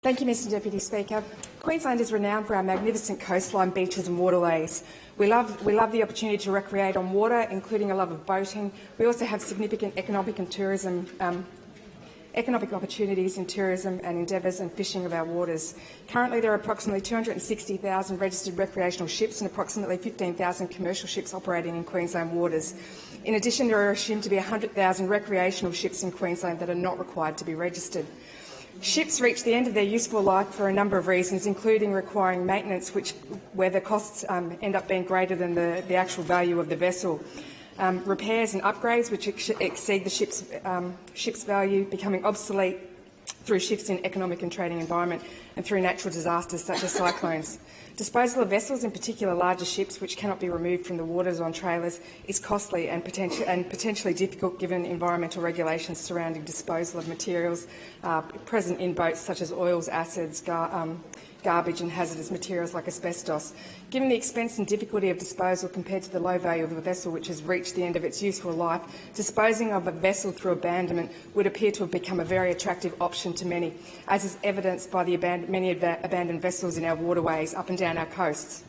Thank you, Mr Deputy Speaker. Queensland is renowned for our magnificent coastline, beaches and waterways. We love the opportunity to recreate on water, including a love of boating. We also have significant economic opportunities in tourism and endeavours and fishing of our waters. Currently, there are approximately 260,000 registered recreational ships and approximately 15,000 commercial ships operating in Queensland waters. In addition, there are assumed to be 100,000 recreational ships in Queensland that are not required to be registered. Ships reach the end of their useful life for a number of reasons, including requiring maintenance, where the costs end up being greater than the actual value of the vessel. Repairs and upgrades which exceed the ship's value, becoming obsolete through shifts in economic and trading environment and through natural disasters such as cyclones. Disposal of vessels, in particular larger ships which cannot be removed from the waters on trailers, is costly and potentially difficult given environmental regulations surrounding disposal of materials present in boats such as oils, acids, garbage and hazardous materials like asbestos. Given the expense and difficulty of disposal compared to the low value of a vessel which has reached the end of its useful life, disposing of a vessel through abandonment would appear to have become a very attractive option to many, as is evidenced by the many abandoned vessels in our waterways up and down our coasts.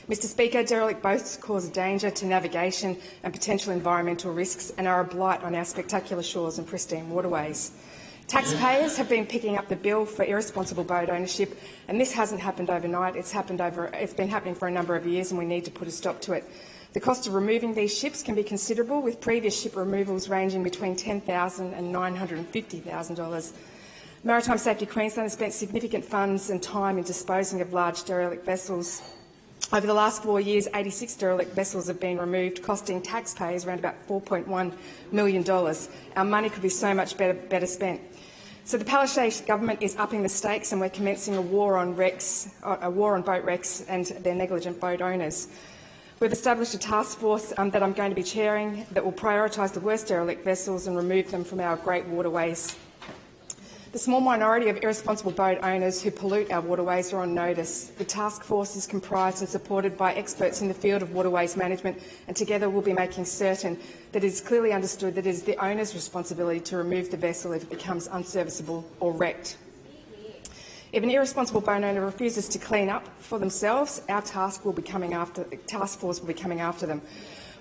Mr Speaker, derelict boats cause danger to navigation and potential environmental risks and are a blight on our spectacular shores and pristine waterways. Taxpayers have been picking up the bill for irresponsible boat ownership, and this hasn't happened overnight. It's been happening for a number of years, and we need to put a stop to it. The cost of removing these ships can be considerable, with previous ship removals ranging between $10,000 and $950,000. Maritime Safety Queensland has spent significant funds and time in disposing of large derelict vessels. Over the last 4 years, 86 derelict vessels have been removed, costing taxpayers around about $4.1 million. Our money could be so much better spent. So the Palaszczuk government is upping the stakes, and we're commencing a war on boat wrecks and their negligent boat owners. We've established a task force that I'm going to be chairing that will prioritise the worst derelict vessels and remove them from our great waterways. The small minority of irresponsible boat owners who pollute our waterways are on notice. The task force is comprised and supported by experts in the field of waterways management, and together we'll be making certain that it is clearly understood that it is the owner's responsibility to remove the vessel if it becomes unserviceable or wrecked. If an irresponsible boat owner refuses to clean up for themselves, our task force will be coming after them.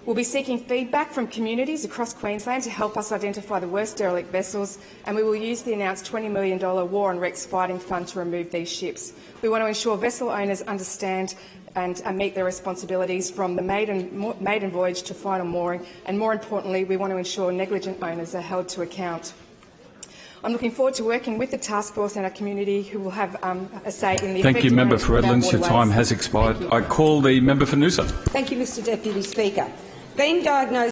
We'll be seeking feedback from communities across Queensland to help us identify the worst derelict vessels, and we will use the announced $20 million War on Wrecks Fighting Fund to remove these ships. We want to ensure vessel owners understand and meet their responsibilities from the maiden voyage to final mooring, and more importantly, we want to ensure negligent owners are held to account. I'm looking forward to working with the task force and our community, who will have a say in the Thank you, Member for Redlands. Your time has expired. I call the member for Noosa. Thank you, Mr Deputy Speaker. Being diagnosed